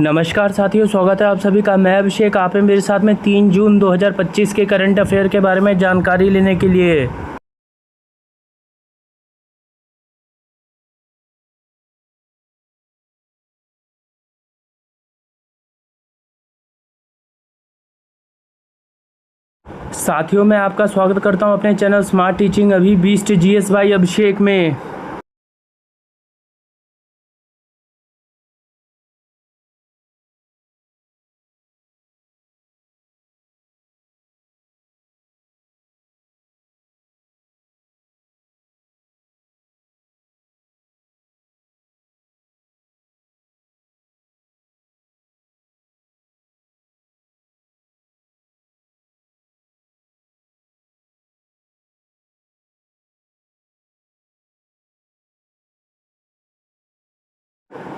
नमस्कार साथियों, स्वागत है आप सभी का। मैं अभिषेक, आप हैं मेरे साथ में 3 जून 2025 के करंट अफेयर के बारे में जानकारी लेने के लिए। साथियों, मैं आपका स्वागत करता हूं अपने चैनल स्मार्ट टीचिंग अभी 20 GS बाई अभिषेक में।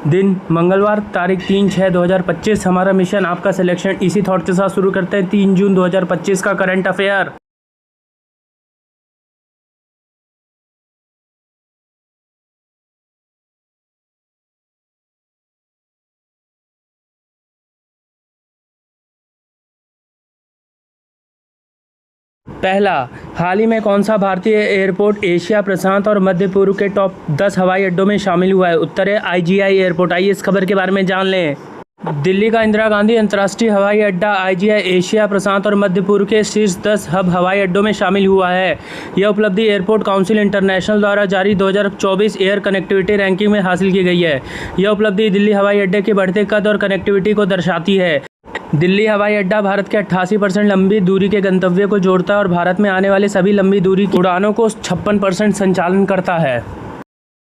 दिन मंगलवार, तारीख 3/6/2025। हमारा मिशन आपका सिलेक्शन। इसी थॉट के साथ शुरू करते हैं 3 जून 2025 का करंट अफेयर। पहला, हाल ही में कौन सा भारतीय एयरपोर्ट एशिया प्रशांत और मध्य पूर्व के टॉप 10 हवाई अड्डों में शामिल हुआ है? उत्तर है IGI एयरपोर्ट। आइए इस खबर के बारे में जान लें। दिल्ली का इंदिरा गांधी अंतर्राष्ट्रीय हवाई अड्डा IGI एशिया प्रशांत और मध्य पूर्व के शीर्ष 10 हब हवाई अड्डों में शामिल हुआ है। यह उपलब्धि एयरपोर्ट काउंसिल इंटरनेशनल द्वारा जारी 2024 एयर कनेक्टिविटी रैंकिंग में हासिल की गई है। यह उपलब्धि दिल्ली हवाई अड्डे के बढ़ते कद और कनेक्टिविटी को दर्शाती है। दिल्ली हवाई अड्डा भारत के 88% लंबी दूरी के गंतव्य को जोड़ता है और भारत में आने वाले सभी लंबी दूरी की उड़ानों को 56% संचालन करता है।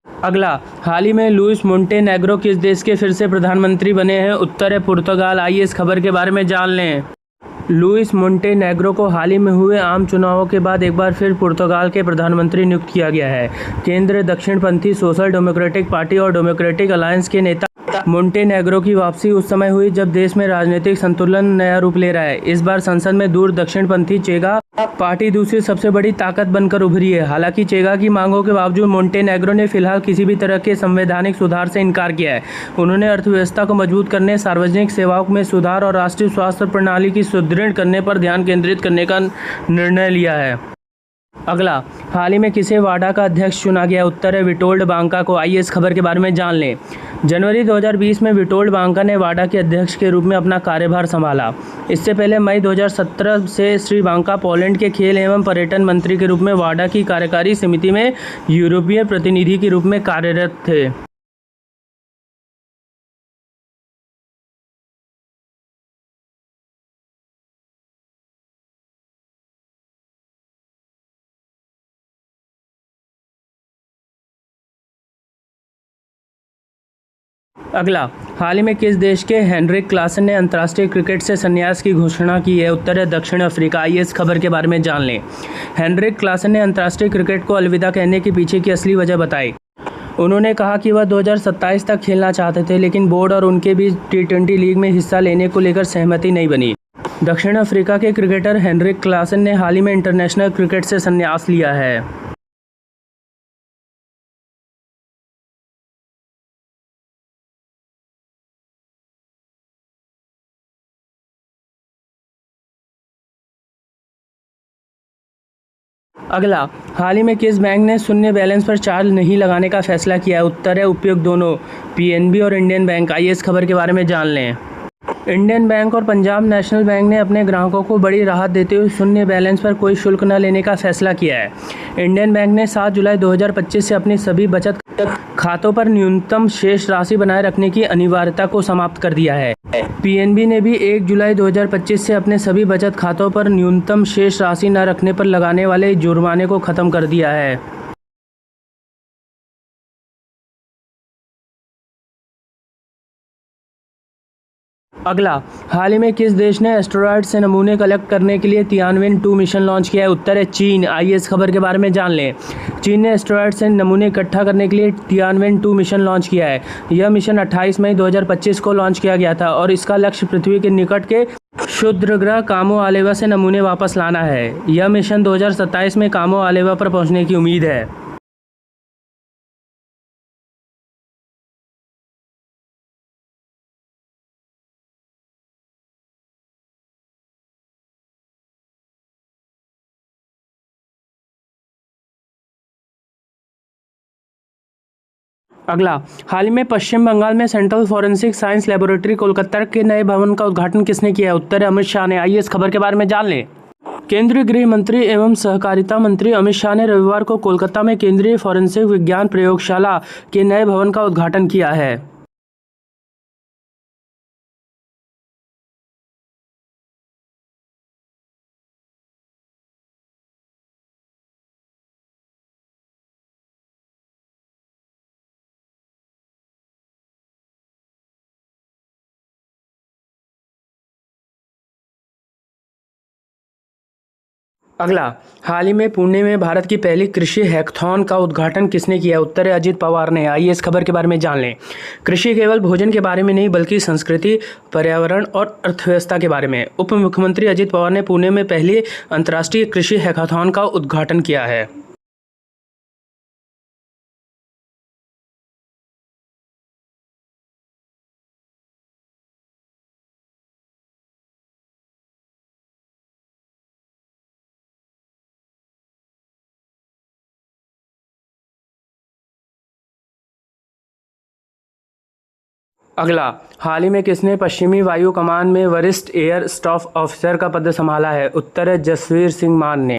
अगला, हाल ही में लुइस मोंटेनेग्रो किस देश के फिर से प्रधानमंत्री बने हैं? उत्तर है पुर्तगाल। आइए इस खबर के बारे में जान लें। लुइस मोंटेनेग्रो को हाल ही में हुए आम चुनावों के बाद एक बार फिर पुर्तगाल के प्रधानमंत्री नियुक्त किया गया है। केंद्र दक्षिणपंथी सोशल डेमोक्रेटिक पार्टी और डेमोक्रेटिक अलायंस के नेता मोंटेनेग्रो की वापसी उस समय हुई जब देश में राजनीतिक संतुलन नया रूप ले रहा है। इस बार संसद में दूर दक्षिणपंथी चेगा पार्टी दूसरी सबसे बड़ी ताकत बनकर उभरी है। हालांकि चेगा की मांगों के बावजूद मोंटेनेग्रो ने फिलहाल किसी भी तरह के संवैधानिक सुधार से इनकार किया है। उन्होंने अर्थव्यवस्था को मजबूत करने, सार्वजनिक सेवाओं में सुधार और राष्ट्रीय स्वास्थ्य प्रणाली की सुदृढ़ करने पर ध्यान केंद्रित करने का निर्णय लिया है। अगला, हाल ही में किसे वाडा का अध्यक्ष चुना गया? उत्तर है विटोल्ड बांका को। आइए इस खबर के बारे में जान लें। जनवरी 2020 में विटोल्ड बांका ने वाडा के अध्यक्ष के रूप में अपना कार्यभार संभाला। इससे पहले मई 2017 से श्री बांका पोलैंड के खेल एवं पर्यटन मंत्री के रूप में वाडा की कार्यकारी समिति में यूरोपीय प्रतिनिधि के रूप में कार्यरत थे। अगला, हाल ही में किस देश के हेनरिक क्लासन ने अंतर्राष्ट्रीय क्रिकेट से संन्यास की घोषणा की है? उत्तर है दक्षिण अफ्रीका। आइए इस खबर के बारे में जान लें। हेनरिक क्लासन ने अंतर्राष्ट्रीय क्रिकेट को अलविदा कहने के पीछे की असली वजह बताई। उन्होंने कहा कि वह 2027 तक खेलना चाहते थे, लेकिन बोर्ड और उनके बीच T20 लीग में हिस्सा लेने को लेकर सहमति नहीं बनी। दक्षिण अफ्रीका के क्रिकेटर हेनरिक क्लासन ने हाल ही में इंटरनेशनल क्रिकेट से संन्यास लिया है। अगला, हाल ही में किस बैंक ने शून्य बैलेंस पर चार्ज नहीं लगाने का फैसला किया है? उत्तर है उपयुक्त दोनों, PNB और इंडियन बैंक। आइए इस खबर के बारे में जान लें। इंडियन बैंक और पंजाब नेशनल बैंक ने अपने ग्राहकों को बड़ी राहत देते हुए शून्य बैलेंस पर कोई शुल्क न लेने का फैसला किया है। इंडियन बैंक ने 7 जुलाई 2025 से अपनी सभी बचत खातों पर न्यूनतम शेष राशि बनाए रखने की अनिवार्यता को समाप्त कर दिया है। PNB ने भी 1 जुलाई 2025 से अपने सभी बचत खातों पर न्यूनतम शेष राशि न रखने पर लगाने वाले जुर्माने को खत्म कर दिया है। अगला, हाल ही में किस देश ने एस्टेरॉयड से नमूने कलेक्ट करने के लिए तियानवेन-2 मिशन लॉन्च किया है? उत्तर है चीन। आइए इस खबर के बारे में जान लें। चीन ने एस्टेरॉयड से नमूने इकट्ठा करने के लिए तियानवेन-2 मिशन लॉन्च किया है। यह मिशन 28 मई 2025 को लॉन्च किया गया था और इसका लक्ष्य पृथ्वी के निकट के क्षुद्र ग्रह कामो आलेवा से नमूने वापस लाना है। यह मिशन 2027 में कामो आलेवा पर पहुंचने की उम्मीद है। अगला, हाल ही में पश्चिम बंगाल में central forensic science laboratory Kolkata के नए भवन का उद्घाटन किसने किया है? उत्तर है अमित शाह ने। आइए इस खबर के बारे में जान लें। केंद्रीय गृह मंत्री एवं सहकारिता मंत्री अमित शाह ने रविवार को कोलकाता में केंद्रीय फॉरेंसिक विज्ञान प्रयोगशाला के नए भवन का उद्घाटन किया है। अगला, हाल ही में पुणे में भारत की पहली कृषि हैकाथॉन का उद्घाटन किसने किया? उत्तर है अजित पवार ने। आइए इस खबर के बारे में जान लें। कृषि केवल भोजन के बारे में नहीं बल्कि संस्कृति, पर्यावरण और अर्थव्यवस्था के बारे में। उप मुख्यमंत्री अजित पवार ने पुणे में पहली अंतर्राष्ट्रीय कृषि हैकाथॉन का उद्घाटन किया है। अगला, हाल ही में किसने पश्चिमी वायु कमान में वरिष्ठ एयर स्टाफ ऑफिसर का पद संभाला है? उत्तर है जसवीर सिंह मान ने।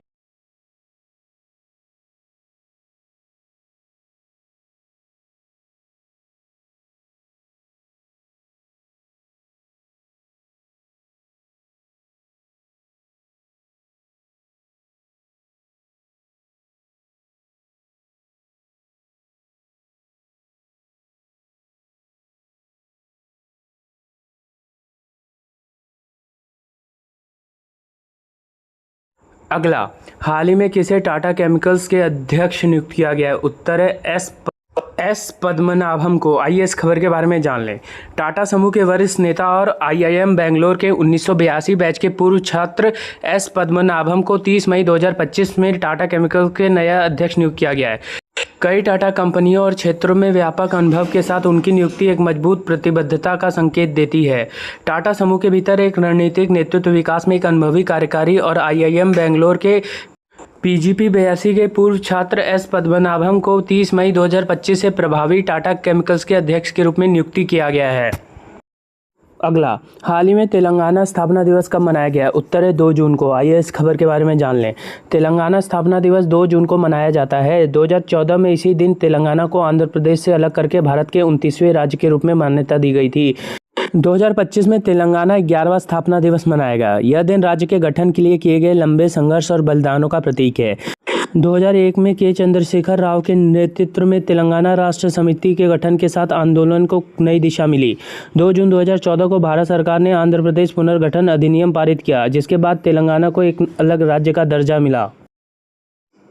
अगला, हाल ही में किसे टाटा केमिकल्स के अध्यक्ष नियुक्त किया गया है? उत्तर है एस पद्मनाभम को। आइए इस खबर के बारे में जान लें। टाटा समूह के वरिष्ठ नेता और आईआईएम बेंगलोर के 1982 बैच के पूर्व छात्र एस पद्मनाभम को 30 मई 2025 में टाटा केमिकल्स के नया अध्यक्ष नियुक्त किया गया है। कई टाटा कंपनियों और क्षेत्रों में व्यापक अनुभव के साथ उनकी नियुक्ति एक मजबूत प्रतिबद्धता का संकेत देती है। टाटा समूह के भीतर एक रणनीतिक नेतृत्व विकास में एक अनुभवी कार्यकारी और आईआईएम बेंगलोर के पीजीपी 82 के पूर्व छात्र एस पद्मनाभम को 30 मई 2025 से प्रभावी टाटा केमिकल्स के अध्यक्ष के रूप में नियुक्ति किया गया है। अगला, हाल ही में तेलंगाना स्थापना दिवस कब मनाया गया? उत्तर है 2 जून को। आइए इस खबर के बारे में जान लें। तेलंगाना स्थापना दिवस 2 जून को मनाया जाता है। 2014 में इसी दिन तेलंगाना को आंध्र प्रदेश से अलग करके भारत के 29वें राज्य के रूप में मान्यता दी गई थी। 2025 में तेलंगाना 11वां स्थापना दिवस मनाएगा। यह दिन राज्य के गठन के लिए किए गए लंबे संघर्ष और बलिदानों का प्रतीक है। 2001 में के चंद्रशेखर राव के नेतृत्व में तेलंगाना राष्ट्र समिति के गठन के साथ आंदोलन को नई दिशा मिली। 2 जून 2014 को भारत सरकार ने आंध्र प्रदेश पुनर्गठन अधिनियम पारित किया, जिसके बाद तेलंगाना को एक अलग राज्य का दर्जा मिला।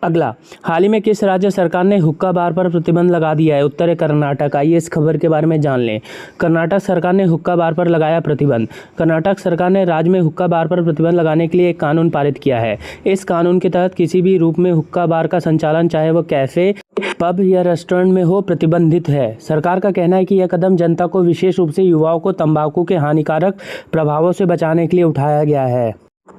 अगला, हाल ही में किस राज्य सरकार ने हुक्का बार पर प्रतिबंध लगा दिया है? उत्तर है कर्नाटक। आइए इस खबर के बारे में जान लें। कर्नाटक सरकार ने हुक्का बार पर लगाया प्रतिबंध। कर्नाटक सरकार ने राज्य में हुक्का बार पर प्रतिबंध लगाने के लिए एक कानून पारित किया है। इस कानून के तहत किसी भी रूप में हुक्का बार का संचालन, चाहे वो कैफे, पब या रेस्टोरेंट में हो, प्रतिबंधित है। सरकार का कहना है कि यह कदम जनता को, विशेष रूप से युवाओं को, तंबाकू के हानिकारक प्रभावों से बचाने के लिए उठाया गया है।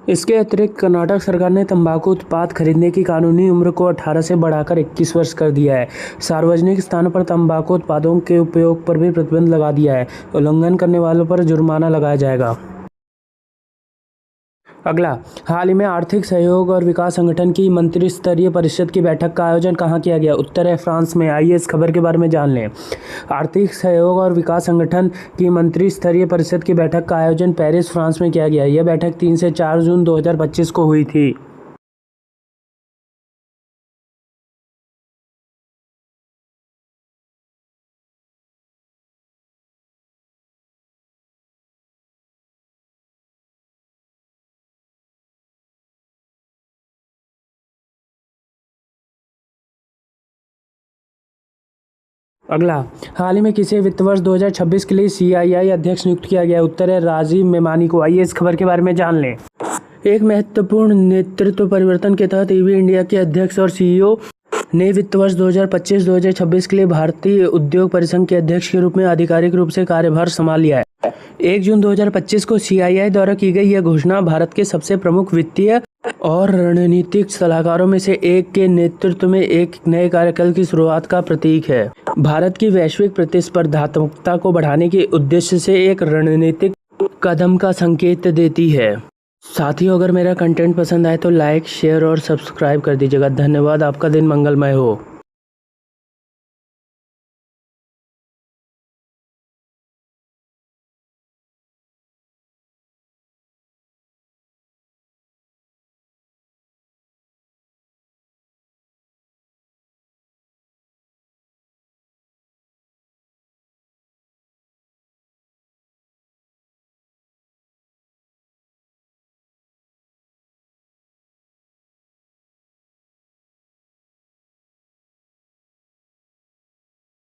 इसके अतिरिक्त कर्नाटक सरकार ने तंबाकू उत्पाद खरीदने की कानूनी उम्र को 18 से बढ़ाकर 21 वर्ष कर दिया है। सार्वजनिक स्थानों पर तंबाकू उत्पादों के उपयोग पर भी प्रतिबंध लगा दिया है। उल्लंघन करने वालों पर जुर्माना लगाया जाएगा। अगला, हाल ही में आर्थिक सहयोग और विकास संगठन की मंत्री स्तरीय परिषद की बैठक का आयोजन कहाँ किया गया? उत्तर है फ्रांस में। आइए इस खबर के बारे में जान लें। आर्थिक सहयोग और विकास संगठन की मंत्री स्तरीय परिषद की बैठक का आयोजन पेरिस, फ्रांस में किया गया। यह बैठक 3 से 4 जून 2025 को हुई थी। अगला, हाल ही में किसे वित्त वर्ष 2026 के लिए CII अध्यक्ष नियुक्त किया गया? उत्तर है राजीव मेमानी को। आइए इस खबर के बारे में जान लें। एक महत्वपूर्ण नेतृत्व परिवर्तन के तहत ईवी इंडिया के अध्यक्ष और CEO ने वित्त वर्ष 2025-2026 के लिए भारतीय उद्योग परिसंघ के अध्यक्ष के रूप में आधिकारिक रूप से कार्यभार संभाल लिया है। 1 जून 2025 को CII द्वारा की गई यह घोषणा भारत के सबसे प्रमुख वित्तीय और रणनीतिक सलाहकारों में से एक के नेतृत्व में एक नए कार्यकाल की शुरुआत का प्रतीक है। भारत की वैश्विक प्रतिस्पर्धात्मकता को बढ़ाने के उद्देश्य से एक रणनीतिक कदम का संकेत देती है। साथियों, अगर मेरा कंटेंट पसंद आए तो लाइक, शेयर और सब्सक्राइब कर दीजिएगा। धन्यवाद। आपका दिन मंगलमय हो।